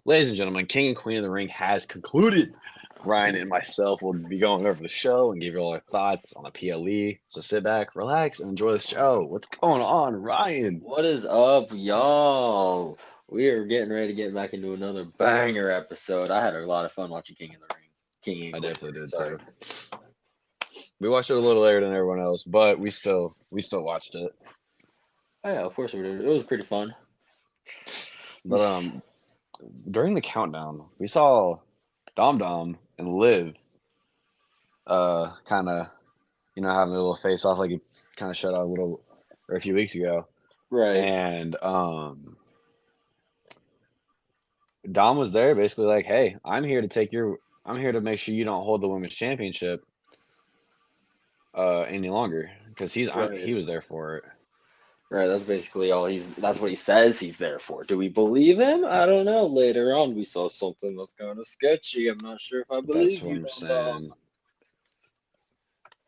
Ladies and gentlemen, King and Queen of the Ring has concluded. Ryan and myself will be going over the show and give you all our thoughts on the PLE. So sit back, relax, and enjoy the show. What's going on, Ryan? What is up, y'all? We are getting ready to get back into another banger episode. I had a lot of fun watching King of the Ring. King and I Queen of the definitely Ring, did sorry. too. We watched it a little later than everyone else, but we still watched it. Oh yeah, of course we did. It was pretty fun. But during the countdown, we saw Dom Dom and Liv kind of having a little face off like he kind of shut out a little or a few weeks ago. Right. And Dom was there basically like, hey, I'm here to make sure you don't hold the women's championship any longer because Right. he was there for it. Right, that's basically all that's what he says he's there for. Do we believe him? I don't know. Later on we saw something that's kind of sketchy. I'm not sure if I That's believe what you, I'm Dom Dom.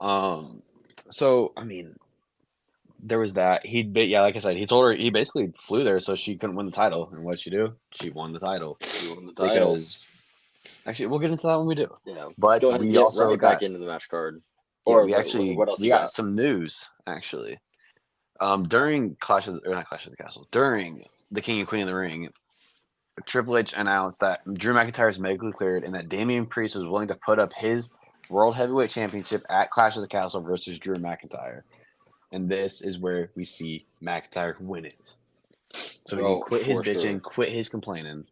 saying. So I mean, there was that. Yeah, like I said, he told her he basically flew there so she couldn't win the title. And what'd she do? She won the title You won the title. because actually we'll get into that when we do. Yeah. Let's But go ahead and we get also right back got into the match card. yeah, Or we actually what else we you got got? some news actually. During not Clash of the Castle, during the King and Queen of the Ring, Triple H announced that Drew McIntyre is medically cleared and that Damian Priest was willing to put up his World Heavyweight Championship at Clash of the Castle versus Drew McIntyre. And this is where we see McIntyre win it. So he can Oh, quit his for sure. bitching, quit his complaining.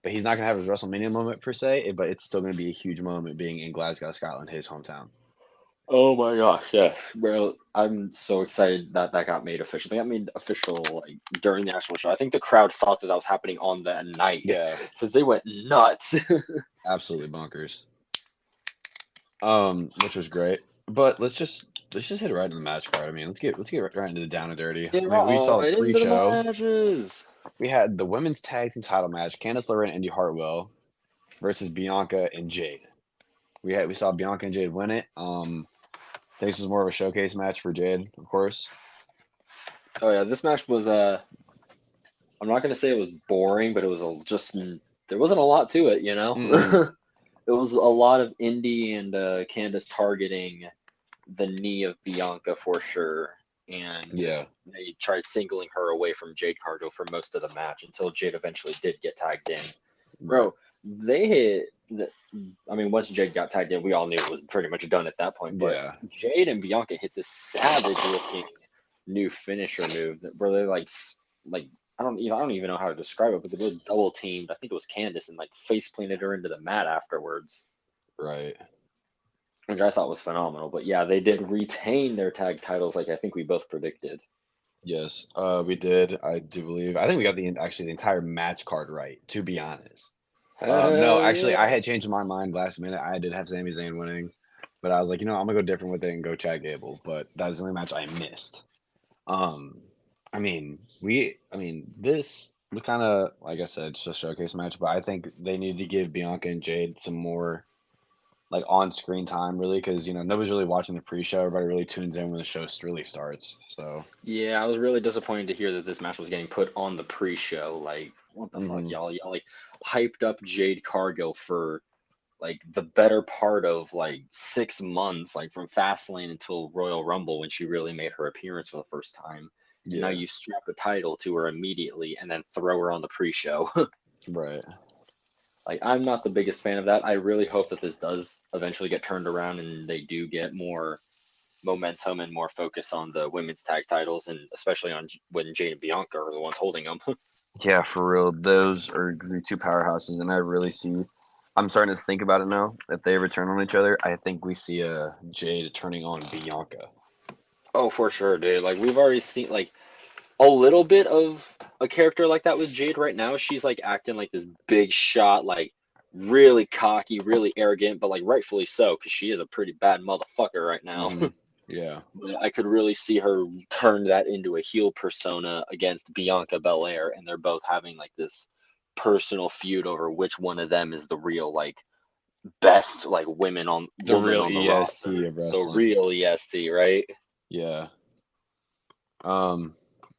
But he's not going to have his WrestleMania moment per se, but it's still going to be a huge moment being in Glasgow, Scotland, his hometown. Oh my gosh, yes. Bro, I'm so excited that that got made official. They got made official like during the actual show. I think the crowd thought that that was happening on that night Yeah, since they went nuts. absolutely bonkers. Which was great. But let's just hit it right into the match card. I mean, let's get right into the down and dirty. Get I mean, we saw right into the pre-show. matches. We had the women's tag team title match: Candice LeRae and Indy Hartwell versus Bianca and Jade. We saw Bianca and Jade win it. I think this was more of a showcase match for Jade, of course. Oh yeah, this match was I'm not gonna say it was boring, but it was just there wasn't a lot to it, you know. Mm-mm. It was a lot of Indy and Candace targeting the knee of Bianca for sure, and Yeah, they tried singling her away from Jade Cargill for most of the match until Jade eventually did get tagged in. right. Bro, they hit the. I mean, once Jade got tagged in, we all knew it was pretty much done at that point. But Yeah, Jade and Bianca hit this savage looking new finisher move where they like I don't even know how to describe it, but they both double teamed. I think it was Candace and like face planted her into the mat afterwards, right. which I thought was phenomenal. But yeah, they did retain their tag titles, like I think we both predicted. Yes, we did. I do believe. I think we got the entire match card right. To be honest. No, Hell actually, I yeah! had changed my mind last minute. I did have Sami Zayn winning, but I was like, I'm gonna go different with it and go Chad Gable. But that was the only match I missed. Um, this was kind of like I said, just a showcase match. But I think they need to give Bianca and Jade some more like on screen time, really, because nobody's really watching the pre-show. Everybody really tunes in when the show really starts. So, Yeah, I was really disappointed to hear that this match was getting put on the pre-show. Like, what the fuck, hmm y'all? Y'all like hyped up Jade Cargill for like the better part of like 6 months, like from Fastlane until Royal Rumble when she really made her appearance for the first time. And now yeah, you strap a title to her immediately and then throw her on the pre-show. right. Like, I'm not the biggest fan of that. I really hope that this does eventually get turned around and they do get more momentum and more focus on the women's tag titles, and especially on when Jade and Bianca are the ones holding them. Yeah, for real. Those are the two powerhouses, and I really see. I'm starting to think about it now. If they ever turn on each other, I think we see a Jade turning on Bianca. Oh, for sure, dude. Like, we've already seen like a little bit of a character like that with Jade right now. She's like acting like this big shot, like really cocky, really arrogant, but like rightfully so, because she is a pretty bad motherfucker right now. hmm Yeah, But I could really see her turn that into a heel persona against Bianca Belair, and they're both having like this personal feud over which one of them is the real like best like the woman real on the EST roster, of the wrestling. real EST, right? Yeah. Um,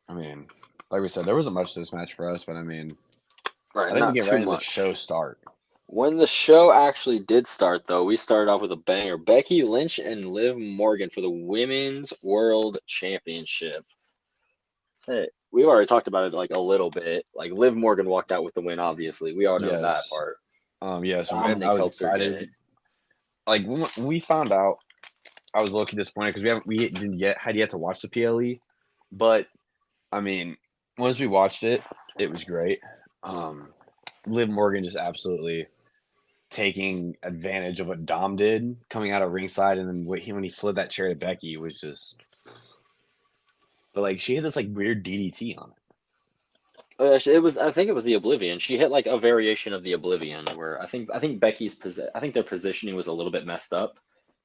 I mean, like we said, there wasn't much to this match for us, but I mean, Right, I think we not get too right into the much. show start. When the show actually did start, though, we started off with a banger. Becky Lynch and Liv Morgan for the Women's World Championship. Hey, we've already talked about it like a little bit. Like Liv Morgan walked out with the win, obviously. We all know that Yes. part. Yes, and I Dominic was helped her get excited. it. Like when we found out, I was low-key disappointed because we didn't yet had yet to watch the PLE, but I mean, once we watched it, it was great. Liv Morgan just absolutely taking advantage of what Dom did coming out of ringside, and then when he slid that chair to Becky was just. But like she had this like weird DDT on it. It was. I think it was the Oblivion. She hit like a variation of the Oblivion, where I think I think their positioning was a little bit messed up.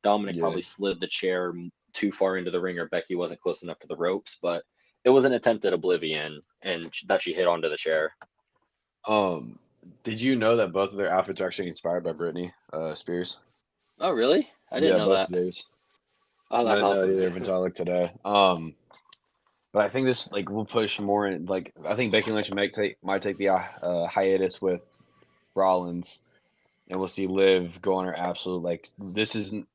Dominic Yeah. probably slid the chair too far into the ring, or Becky wasn't close enough to the ropes. But it was an attempt at Oblivion, and that she hit onto the chair. Did you know that both of their outfits are actually inspired by Britney Spears? Oh, really? I didn't Yeah, know both that. of theirs. Oh, I that's didn't know it awesome. either until I looked today. But I think this like will push more in like I think Becky Lynch might take the hiatus with Rollins, and we'll see Liv go on her absolute like this isn't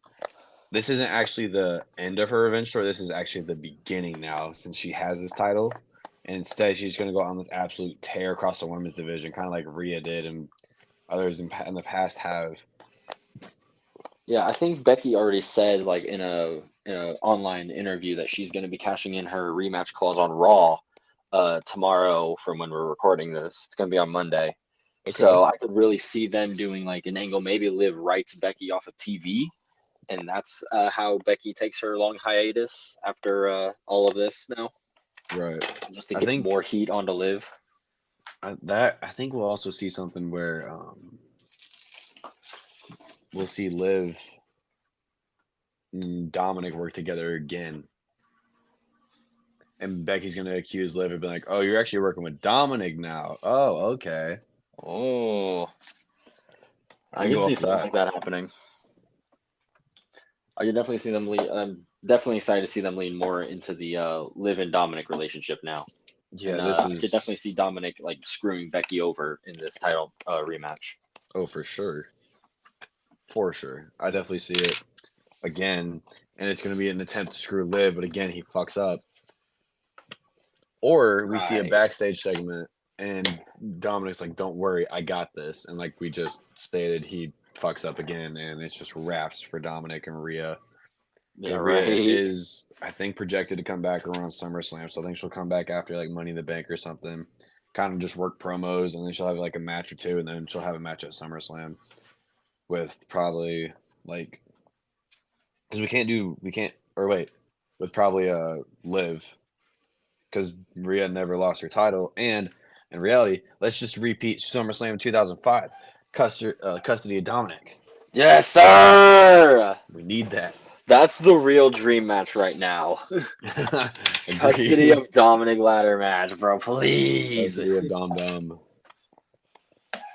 actually the end of her revenge story. This is actually the beginning now since she has this title, and instead she's going to go on this absolute tear across the women's division, kind of like Rhea did and others in the past have. Yeah, I think Becky already said like in a online interview that she's going to be cashing in her rematch clause on Raw tomorrow from when we're recording this. It's going to be on Monday. Okay. So I could really see them doing like an angle, maybe Liv writes Becky off of TV, and that's how Becky takes her long hiatus after all of this now, Right. just to I get think more heat onto Liv. I think we'll also see something where we'll see Liv and Dominic work together again. And Becky's gonna accuse Liv of being like, "Oh, you're actually working with Dominic now. Oh, okay." Oh, I And can go see off of something that. like that happening. I can definitely see them lean. I'm definitely excited to see them lean more into the Liv and Dominic relationship now, Yeah, and this I could definitely is see Dominic like screwing Becky over in this title rematch. for sure, for sure. I definitely see it again, and it's gonna be an attempt to screw Liv, but again he fucks up. Or we see a Right. backstage segment, and Dominic's like, "Don't worry, I got this," and like we just stated, he fucks up again, and it's just wraps for Dominic and Rhea. Yeah. Because Rhea Right. is, I think, projected to come back around SummerSlam, so I think she'll come back after like Money in the Bank or something. Kind of just work promos, and then she'll have like a match or two, and then she'll have a match at SummerSlam with probably like because we can't or wait with probably Liv because Rhea never lost her title, and in reality, let's just repeat SummerSlam 2005, custody of Dominic. Yes, sir. We need that. That's the real dream match right now. Custody Agreed. of Dominic ladder match, bro. Please. Custody of Dom Dom.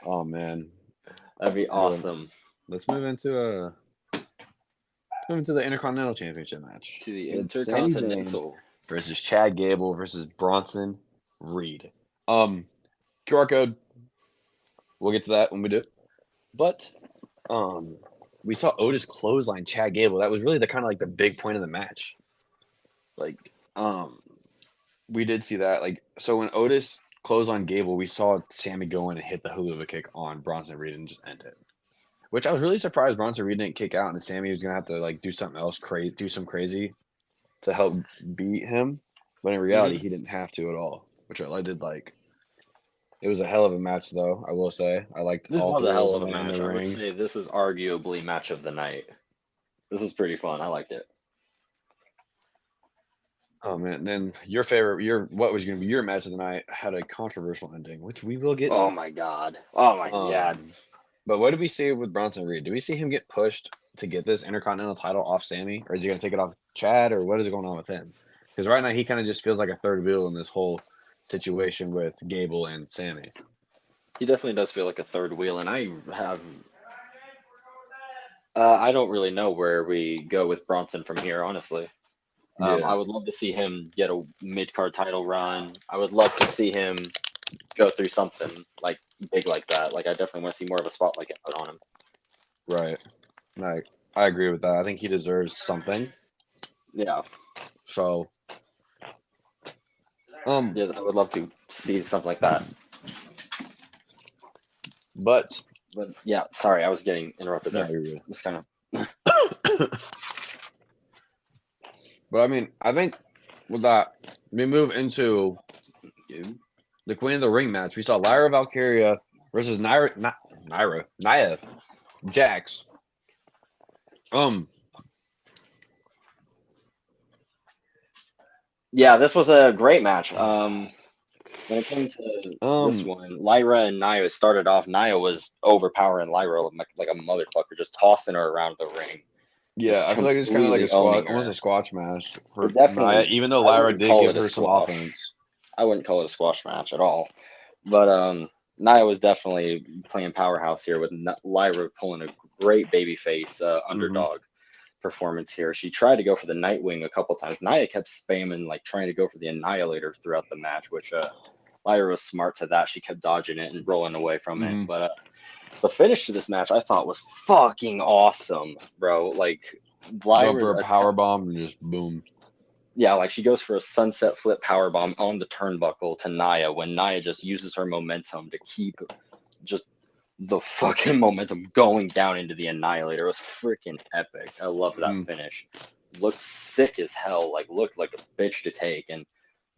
Oh man. That'd be Everyone, awesome. let's move into the Intercontinental Championship match. To the It's Sami Zayn Intercontinental. versus Chad Gable versus Bronson Reed. QR code. We'll get to that when we do. But we saw Otis clothesline Chad Gable. That was really the kind of like the big point of the match. Like we did see that. Like so when Otis clothesline Gable, we saw Sammy go in and hit the hula kick on Bronson Reed and just end it. Which I was really surprised Bronson Reed didn't kick out and Sammy was gonna have to like do something else do some crazy to help beat him. But in reality, he didn't have to at all, which I did like. It was a hell of a match, though. I will say I liked This all was three a of those hell of a men in match. the I would ring. say this is arguably match of the night. This is pretty fun. I liked it. Oh man! Then what was going to be your match of the night had a controversial ending, which we will get Oh to. my god. Oh my god. But what did we see with Bronson Reed? Do we see him get pushed to get this Intercontinental title off Sammy, or is he going to take it off Chad, or what is going on with him? Because right now he kind of just feels like a third wheel in this whole situation with Gable and Sammy. He definitely does feel like a third wheel, and I don't really know where we go with Bronson from here, honestly. Yeah. I would love to see him get a mid card title run. I would love to see him go through something like big like that. Like I definitely want to see more of a spotlight get put on him. Right. I agree with that. I think he deserves something. Yeah, So, yeah, I would love to see something like that. but But yeah, sorry, I was getting interrupted no, there. you're good. It's kind of But I mean, I think with that, we move into the Queen of the Ring match. We saw Lyra Valkyria versus Nia Jax. yeah, this was a great match. When it came to this um, one, Lyra and Nia started off. Nia was overpowering Lyra like a motherfucker, just tossing her around the ring, just yeah, I feel like it's kind of like completely a squash, owning almost her. a squash match for It Nia, definitely, even though I Lyra wouldn't did call give it a her some squash. offense. I wouldn't call it a squash match at all. But Nia was definitely playing powerhouse here with Lyra pulling a great babyface Mm-hmm. underdog performance here. She tried to go for the Nightwing a couple times. Nia kept spamming, like trying to go for the Annihilator throughout the match, which Lyra was smart to that. She kept dodging it and rolling away from it. Mm-hmm. But the finish to this match I thought was fucking awesome, bro. Like Go for Lyra a power bomb and just boom. yeah, like she goes for a sunset flip power bomb on the turnbuckle to Nia when Nia just uses her momentum to keep just the fucking momentum going down into the Annihilator. It was freaking epic. I love that finish. Looked sick as hell, like looked like a bitch to take. And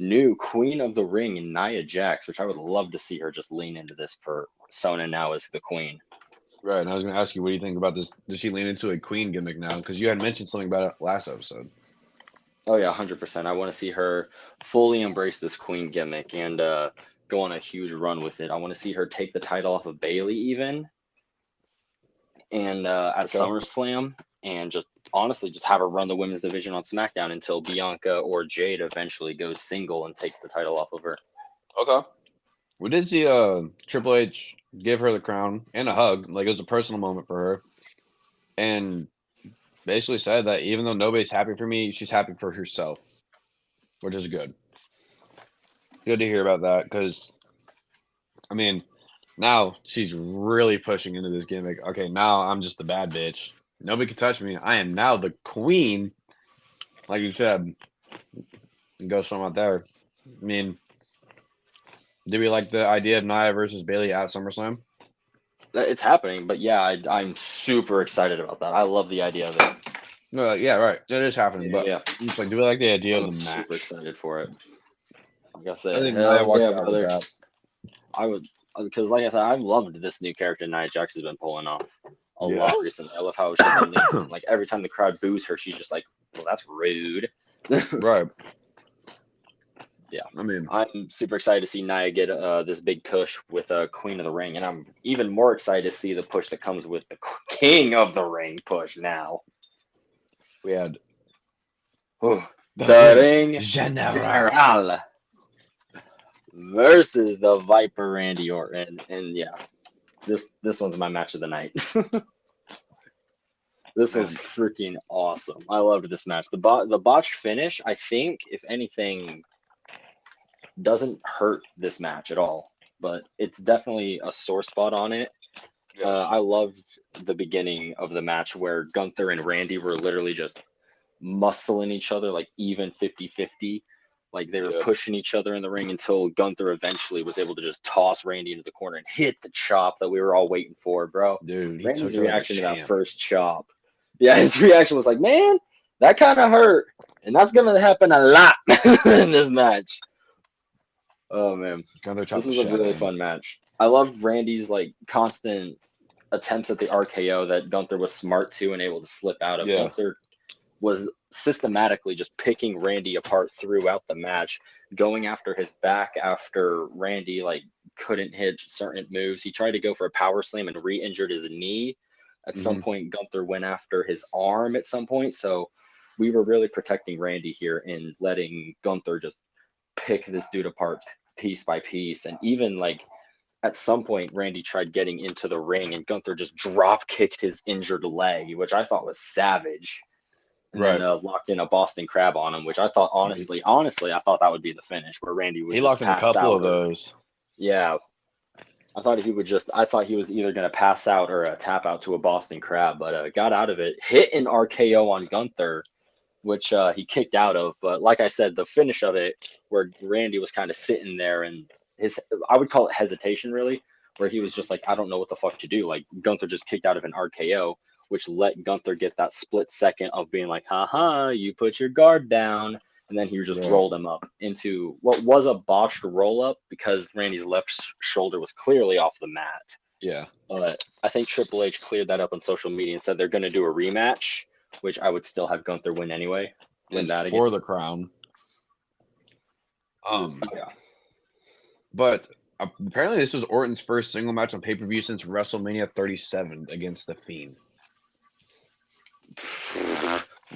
new Queen of the Ring in Nia Jax, which I would love to see her just lean into this persona now as the queen. Right, and I was going to ask you, what do you think about this? Does she lean into a queen gimmick now? Because you had mentioned something about it last episode. Oh yeah, 100%. I want to see her fully embrace this queen gimmick and go on a huge run with it. I want to see her take the title off of Bailey even, and at SummerSlam, and just honestly just have her run the women's division on SmackDown until Bianca or Jade eventually goes single and takes the title off of her. Okay. We did see Triple H give her the crown and a hug. Like, it was a personal moment for her. And basically said that even though nobody's happy for me, she's happy for herself, which is good. Good to hear about that because, I mean, now she's really pushing into this gimmick. Okay, now I'm just the bad bitch. Nobody can touch me. I am now the queen. Like you said, and go some out there. I mean, do we like the idea of Nia versus Bailey at SummerSlam? It's happening, but yeah, I'm super excited about that. I love the idea of it. No, yeah, right. It is happening, but Yeah, it's like, do we like the idea of I'm the match? super excited for it. Like I I said, think Nia hell walks yeah, out with brother. that. I would, because like I said, I've loved this new character Nia Jax has been pulling off a Yeah. lot recently. I love how she's been leaning. Like every time the crowd boos her, she's just like, "Well, that's rude." Right. Yeah, I mean, I'm super excited to see Nia get this big push with Queen of the Ring, and I'm even more excited to see the push that comes with the King of the Ring push now. we had Ooh, the Ring General. General versus the Viper Randy Orton, and yeah, this one's my match of the night. This was freaking awesome. I loved this match. The botched finish, I think, if anything, doesn't hurt this match at all, but it's definitely a sore spot on it. I loved the beginning of the match where Gunther and Randy were literally just muscling each other like even 50-50. Like they were pushing each other in the ring until Gunther eventually was able to just toss Randy into the corner and hit the chop that we were all waiting for, bro. Dude, he Randy's took it like a reaction to that champ. first chop. Yeah, his reaction was like, man, that kind of hurt. And that's going to happen a lot in this match. Oh, man. This was a really fun match. I loved Randy's like constant attempts at the RKO that Gunther was smart to and able to slip out of. Yeah. Gunther was systematically just picking Randy apart throughout the match, going after his back after Randy like couldn't hit certain moves. He tried to go for a power slam and re-injured his knee. At some point, Gunther went after his arm at some point. So we were really protecting Randy here and letting Gunther just pick this dude apart piece by piece. And even like at some point, Randy tried getting into the ring and Gunther just drop kicked his injured leg, which I thought was savage. And then locked in a Boston Crab on him, which I thought honestly, I thought that would be the finish where Randy was He just locked in a passed couple out of those. Yeah, I thought he would just. I thought he was either gonna pass out or tap out to a Boston Crab, but got out of it. Hit an RKO on Gunther, which he kicked out of. But like I said, the finish of it, where Randy was kind of sitting there and his, I would call it hesitation, really, where he was just like, I don't know what the fuck to do. Like Gunther just kicked out of an RKO, which let Gunther get that split second of being like, haha, you put your guard down. And then he just Yeah. rolled him up into what was a botched roll up because Randy's left shoulder was clearly off the mat. Yeah. But I think Triple H cleared that up on social media and said they're going to do a rematch, which I would still have Gunther win anyway. Win It's that again. for the crown. Yeah. But apparently this was Orton's first single match on pay-per-view since WrestleMania 37 against The Fiend.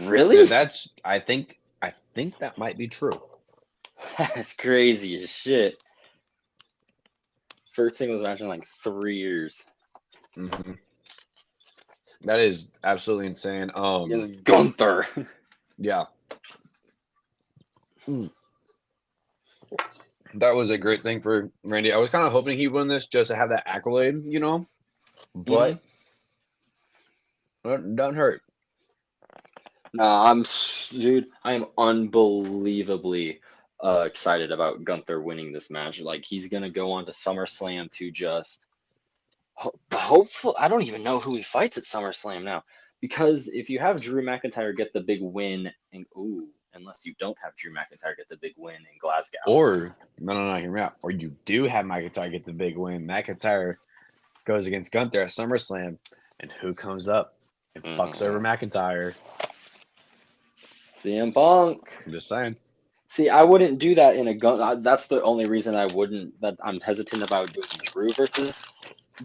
Really? Yeah, that's I think that might be true. That's crazy as shit. First singles match in like 3 years. Mm-hmm. That is absolutely insane. Against Gunther. Yeah. That was a great thing for Randy. I was kind of hoping he'd win this just to have that accolade, you know, but it doesn't hurt. No, dude, I am unbelievably excited about Gunther winning this match. Like he's gonna go on to SummerSlam to just hopeful. I don't even know who he fights at SummerSlam now, because if you have Drew McIntyre get the big win, and unless you don't have Drew McIntyre get the big win in Glasgow, Or no, hear me out. Or you do have McIntyre get the big win. McIntyre goes against Gunther at SummerSlam, and who comes up and fucks over McIntyre? CM Punk. I'm just saying. See, I wouldn't do that in a gun. That's the only reason I wouldn't. That I'm hesitant about doing Drew versus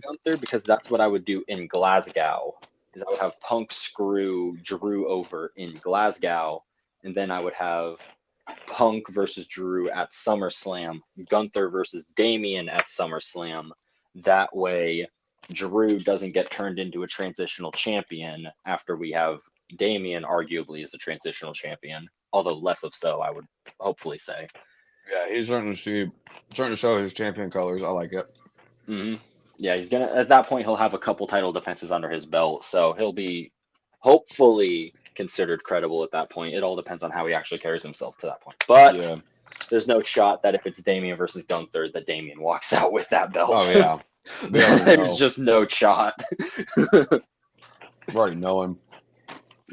Gunther, because that's what I would do in Glasgow. Is I would have Punk screw Drew over in Glasgow, and then I would have Punk versus Drew at SummerSlam, Gunther versus Damian at SummerSlam. That way, Drew doesn't get turned into a transitional champion after we have Damian arguably as a transitional champion, although less of so, I would hopefully say. Yeah, he's starting to show his champion colors. I like it. Mm-hmm. Yeah, he's gonna at that point he'll have a couple title defenses under his belt, so he'll be hopefully considered credible at that point. It all depends on how he actually carries himself to that point. But Yeah. there's no shot that if it's Damian versus Gunther, that Damian walks out with that belt. Oh yeah. We already There's know. just no shot. We already know him.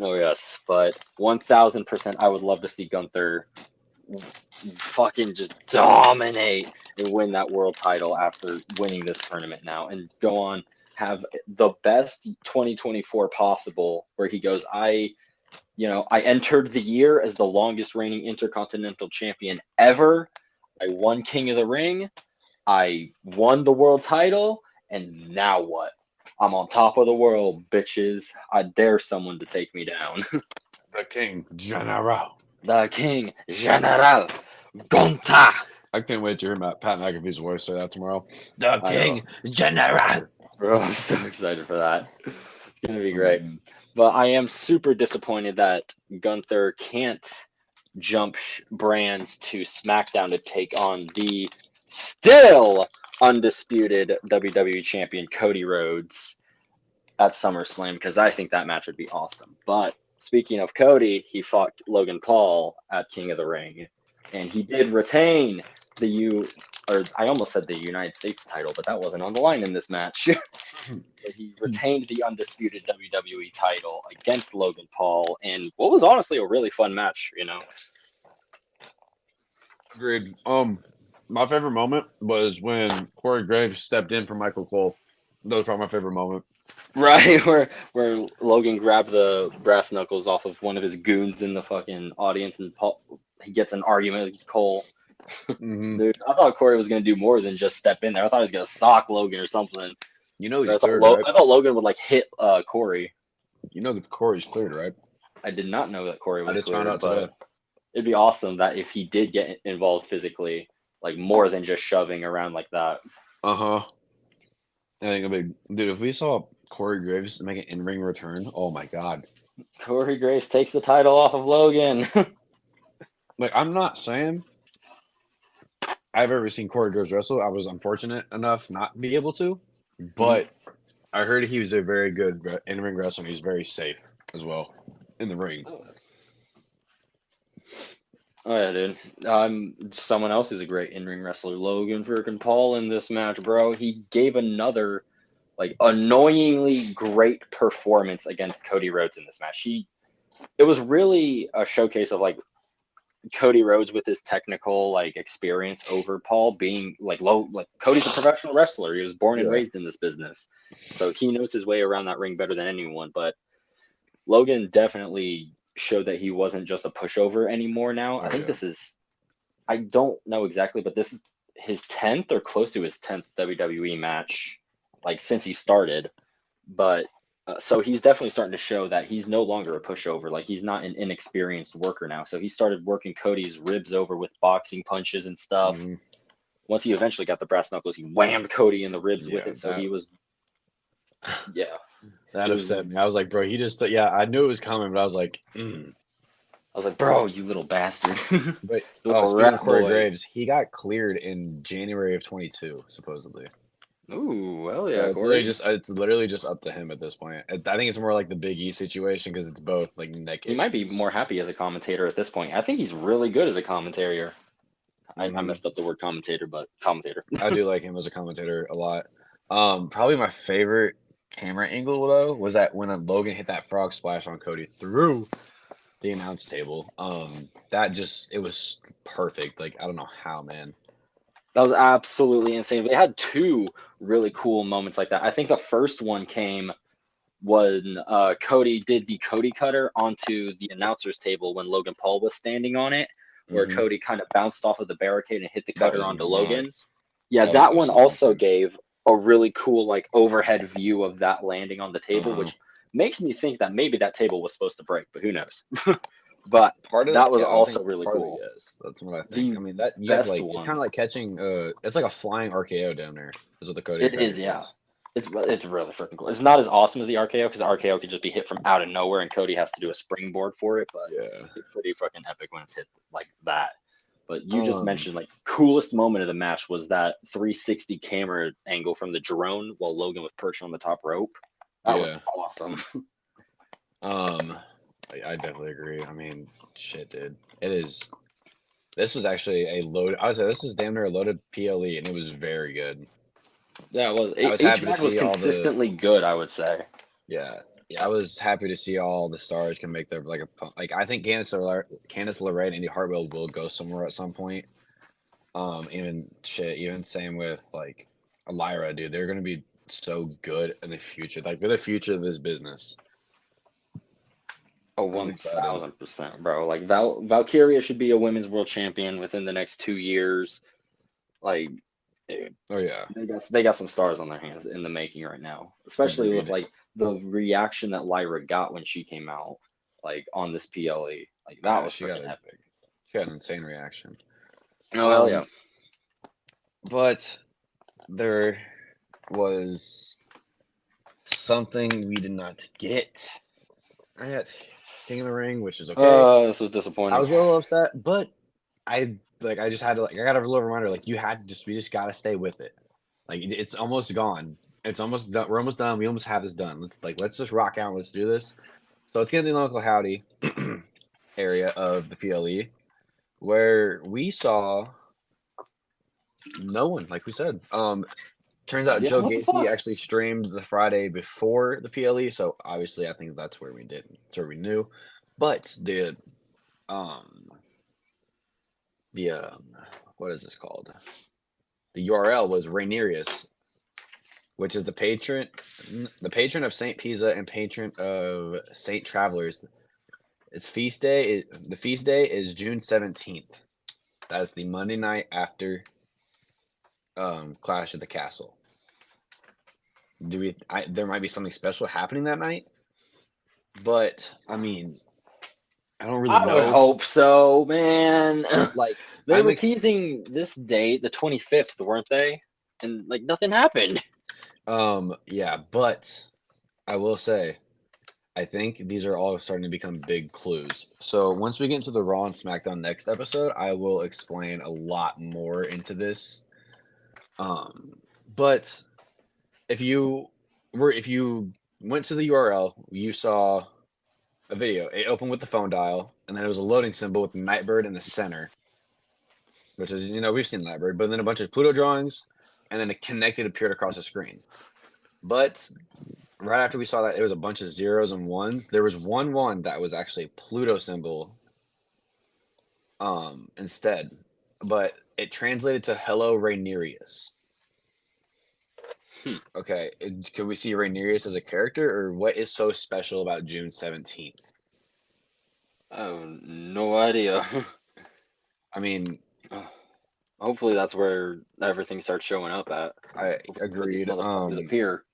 Oh yes, but 1000%, I would love to see Gunther fucking just dominate and win that world title after winning this tournament now, and go on have the best 2024 possible, where he goes, I entered the year as the longest reigning intercontinental champion ever. I won King of the Ring. I won the world title, and now what? I'm on top of the world, bitches. I dare someone to take me down. The King General. The King General Gunther. I can't wait to hear Pat McAfee's voice say that tomorrow. The I King General. Bro, I'm so excited for that. It's gonna be great. But I am super disappointed that Gunther can't jump brands to SmackDown to take on the still undisputed WWE champion Cody Rhodes at SummerSlam, because I think that match would be awesome. But speaking of Cody, he fought Logan Paul at King of the Ring, and he did retain I almost said the United States title, but that wasn't on the line in this match. He retained the undisputed WWE title against Logan Paul, and what was honestly a really fun match, Agreed. My favorite moment was when Corey Graves stepped in for Michael Cole. That was probably my favorite moment. Right, where Logan grabbed the brass knuckles off of one of his goons in the fucking audience, and Paul, he gets an argument with Cole. Mm-hmm. Dude, I thought Corey was gonna do more than just step in there. I thought he was gonna sock Logan or something. You know he's I thought, cleared, right? I thought Logan would hit Corey. You know that Corey's cleared, right? I did not know that Corey was I just cleared, found out but today. it'd be awesome that if he did get involved physically, like more than just shoving around like that. I think dude, if we saw Corey Graves make an in-ring return, oh my god. Corey Graves takes the title off of Logan. Like, I'm not saying I've ever seen Corey Graves wrestle. I was unfortunate enough not to be able to, but I heard he was a very good in-ring wrestler. He's very safe as well in the ring. Oh yeah, dude. Someone else who's a great in-ring wrestler, Logan freaking Paul in this match, bro. He gave another like annoyingly great performance against Cody Rhodes in this match. It was really a showcase of like Cody Rhodes with his technical like experience over Paul being like low. Like Cody's a professional wrestler. He was born and raised in this business, so he knows his way around that ring better than anyone. But Logan definitely showed that he wasn't just a pushover anymore now. I think this is, I don't know exactly, but this is his 10th or close to his 10th WWE match, like since he started. But so he's definitely starting to show that he's no longer a pushover. Like he's not an inexperienced worker now. So he started working Cody's ribs over with boxing punches and stuff. Mhm. Once he eventually got the brass knuckles, he whammed Cody in the ribs with it. So he was, That upset me. I was like, bro, he just, I knew it was coming, but I was like, I was like, bro, you little bastard. But Little speaking rat of Corey boy. Graves, he got cleared in January of 22, supposedly. Ooh, well, So yeah, Corey. it's literally just up to him at this point. I think it's more like the Big E situation because it's both like neck He issues. might be more happy as a commentator at this point. I think he's really good as a commentator. I messed up the word commentator, but commentator. I do like him as a commentator a lot. Probably my favorite camera angle though was that when Logan hit that frog splash on Cody through the announce table. It was perfect. Like I don't know how, man. That was absolutely insane. They had two really cool moments like that. I think the first one came when Cody did the Cody cutter onto the announcer's table when Logan Paul was standing on it, where Cody kind of bounced off of the barricade and hit the cutter onto Logan. Yeah, that one also gave a really cool like overhead view of that landing on the table, which makes me think that maybe that table was supposed to break, but who knows? But that was also really cool. Yes, that's what I think. I mean, that you have like it's kind of like catching. It's like a flying RKO down there. Is what the Cody. It is, yeah. It's really freaking cool. It's not as awesome as the RKO because the RKO could just be hit from out of nowhere, and Cody has to do a springboard for it. But it's pretty fucking epic when it's hit like that. But you just mentioned like coolest moment of the match was that 360 camera angle from the drone while Logan was perched on the top rope. That was awesome. I definitely agree. I mean, shit, dude. It is. This was actually a load. I would say this is damn near a loaded PLE, and it was very good. Yeah, it was. Each match was consistently good, I would say. Yeah, I was happy to see all the stars can make their like I think Candice LeRae and Indy Hartwell will go somewhere at some point. Even same with like Lyra, dude. They're gonna be so good in the future. Like they're the future of this business. Oh, 1000%, bro. Like Valkyria should be a women's world champion within the next 2 years. Like, dude. Oh yeah. They got some stars on their hands in the making right now. Especially with like the reaction that Lyra got when she came out, like on this PLE. Like that was freaking epic. She had an insane reaction. Oh hell yeah. But there was something we did not get. I got King of the Ring, which is okay. This was disappointing. I was a little upset, but I just had to I got a little reminder we just got to stay with it. Like it's almost gone. It's almost done. We're almost done. We almost have this done. Let's just rock out. Let's do this. So let's get in the local howdy area of the PLE where we saw no one, like we said. Turns out Joe Gacy actually streamed the Friday before the PLE, so obviously I think that's where we did. That's where we knew. But the what is this called? The URL was Rainerius, which is the patron of Saint Pisa and patron of Saint Travelers. Its feast day. The feast day is June 17th. That's the Monday night after Clash at the Castle. There might be something special happening that night, but I mean, I don't really know. I would hope so, man. Like they were teasing this date, the 25th, weren't they? And like nothing happened. Yeah, but I will say I think these are all starting to become big clues. So once we get into the Raw and SmackDown next episode, I will explain a lot more into this. But if you went to the URL, you saw a video. It opened with the phone dial, and then it was a loading symbol with the Nightbird in the center, which is we've seen Nightbird, but then a bunch of Pluto drawings, and then a connected appeared across the screen. But right after we saw that, it was a bunch of zeros and ones. There was one that was actually a Pluto symbol instead, but it translated to "Hello Rhaenyra." Okay, could we see Rhaenyra as a character, or what is so special about June 17th? I have no idea. I mean, Hopefully that's where everything starts showing up at. I Before these agreed. motherfuckers appear.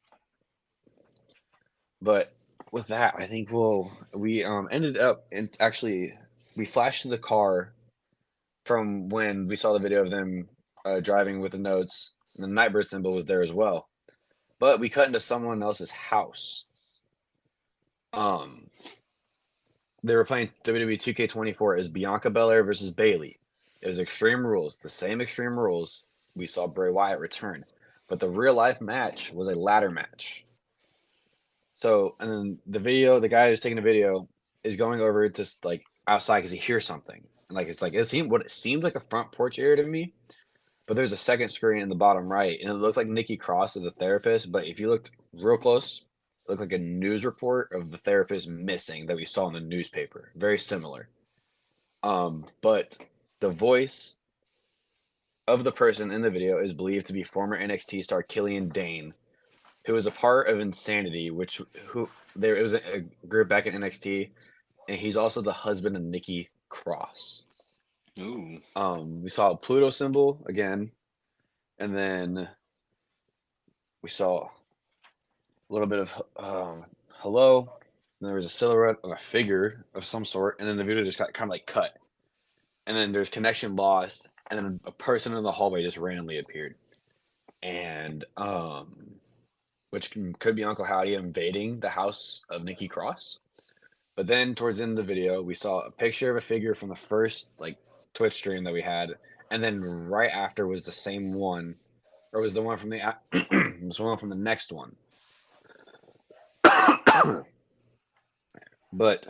But with that, I think we ended up and actually we flashed to the car from when we saw the video of them driving with the notes, and the Nightbird symbol was there as well. But we cut into someone else's house. They were playing WWE 2K24 as Bianca Belair versus Bayley. It was Extreme Rules, the same Extreme Rules we saw Bray Wyatt return, but the real life match was a ladder match. So, and then the guy who's taking the video is going over just like outside because he hears something, and like it seemed like a front porch area to me, but there's a second screen in the bottom right, and it looked like Nikki Cross as the therapist. But if you looked real close, it looked like a news report of the therapist missing that we saw in the newspaper. Very similar. But the voice of the person in the video is believed to be former NXT star Killian Dane, who was a part of Insanity, it was a group back in NXT, and he's also the husband of Nikki Cross. Ooh. We saw a Pluto symbol again, and then we saw a little bit of hello. And there was a silhouette of a figure of some sort, and then the video just got kind of like cut, and then there's connection lost, and then a person in the hallway just randomly appeared, and which could be Uncle Howdy invading the house of Nikki Cross. But then towards the end of the video, we saw a picture of a figure from the first like Twitch stream that we had, and then right after was the same one, or was the one from the was one from the next one. But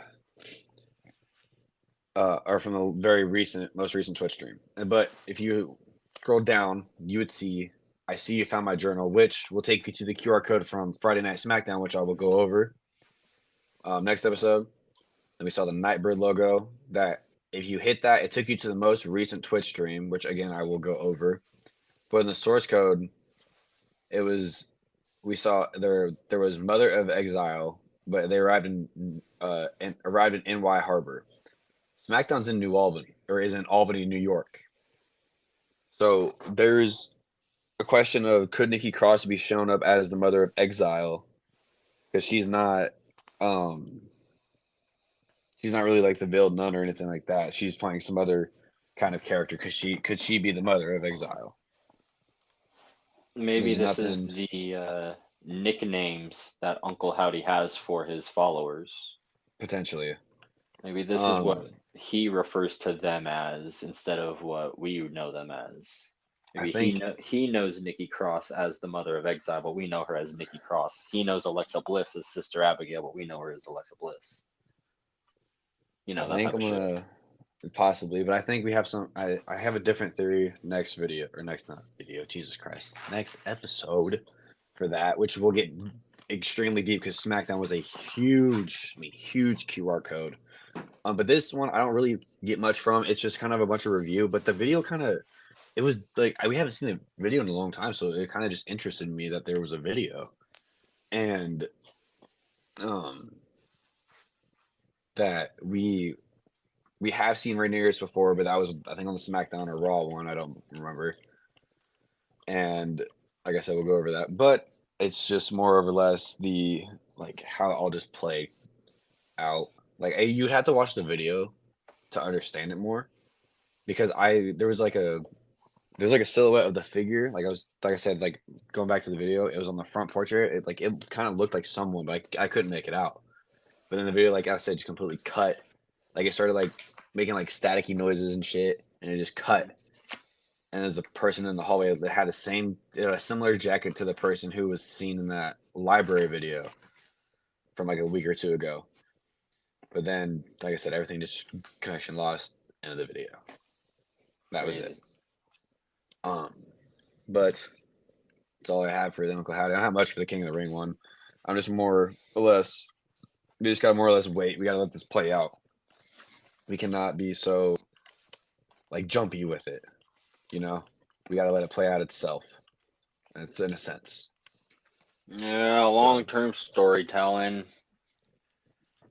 or from the most recent Twitch stream. But if you scroll down, you would see I see you found my journal, which will take you to the QR code from Friday Night SmackDown, which I will go over next episode. And we saw the Nightbird logo. That if you hit that, it took you to the most recent Twitch stream, which again I will go over. But in the source code, we saw there was Mother of Exile, but they arrived in NY Harbor. SmackDown's in New Albany, or is in Albany, New York. So there's a question of could Nikki Cross be shown up as the Mother of Exile, because she's not really like the veiled nun or anything like that. She's playing some other kind of character. Could she be the Mother of Exile? Maybe this is the nicknames that Uncle Howdy has for his followers. Potentially. Maybe this is what he refers to them as instead of what we know them as. Maybe he knows Nikki Cross as the Mother of Exile, but we know her as Nikki Cross. He knows Alexa Bliss as Sister Abigail, but we know her as Alexa Bliss. I think I'm gonna possibly, but I think we have I have a different theory next Jesus Christ, next episode for that, which will get extremely deep because SmackDown was a huge QR code. But this one I don't really get much from. It's just kind of a bunch of review, but the video it was like we haven't seen a video in a long time, so it kind of just interested me that there was a video, and that we have seen Rhaenyra before, but that was I think on the SmackDown or Raw one. I don't remember. And like I said, we'll go over that. But it's just more or less the like how it all just played out. Like you'd have to watch the video to understand it more, because there's like a silhouette of the figure. Like I said, like going back to the video, it was on the front porch area. It kind of looked like someone, but I couldn't make it out. but then the video, like I said, just completely cut. Like it started like making like staticky noises and shit, and it just cut. And there's a person in the hallway that had a similar jacket to the person who was seen in that library video from like a week or two ago. But then, like I said, everything just connection lost. End of the video. That was it. But that's all I have for the Uncle Howdy. I don't have much for the King of the Ring one. I'm just more or less. We just gotta more or less wait. We gotta let this play out. We cannot be so like jumpy with it. You know, we gotta let it play out itself. It's in a sense. Yeah, long-term storytelling.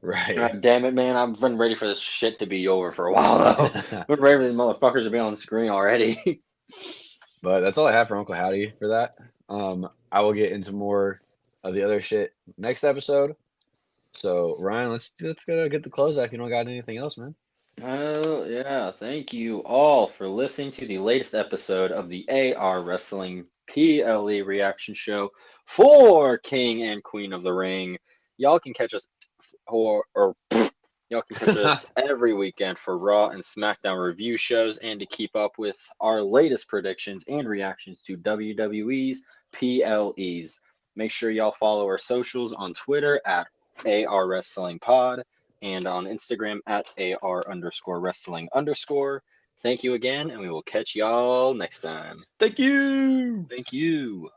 Right. God damn it, man! I've been ready for this shit to be over for a while though. I've been ready for these motherfuckers to be on the screen already. But that's all I have for Uncle Howdy for that. I will get into more of the other shit next episode. So Ryan, let's go get the close out if you don't got anything else, man. Yeah, thank you all for listening to the latest episode of the AR Wrestling PLE reaction show for King and Queen of the Ring. Y'all can catch us y'all can catch us every weekend for Raw and SmackDown review shows and to keep up with our latest predictions and reactions to WWE's PLEs. Make sure y'all follow our socials on Twitter at AR Wrestling Pod and on Instagram at AR_wrestling_. Thank you again, and we will catch y'all next time. Thank you. Thank you.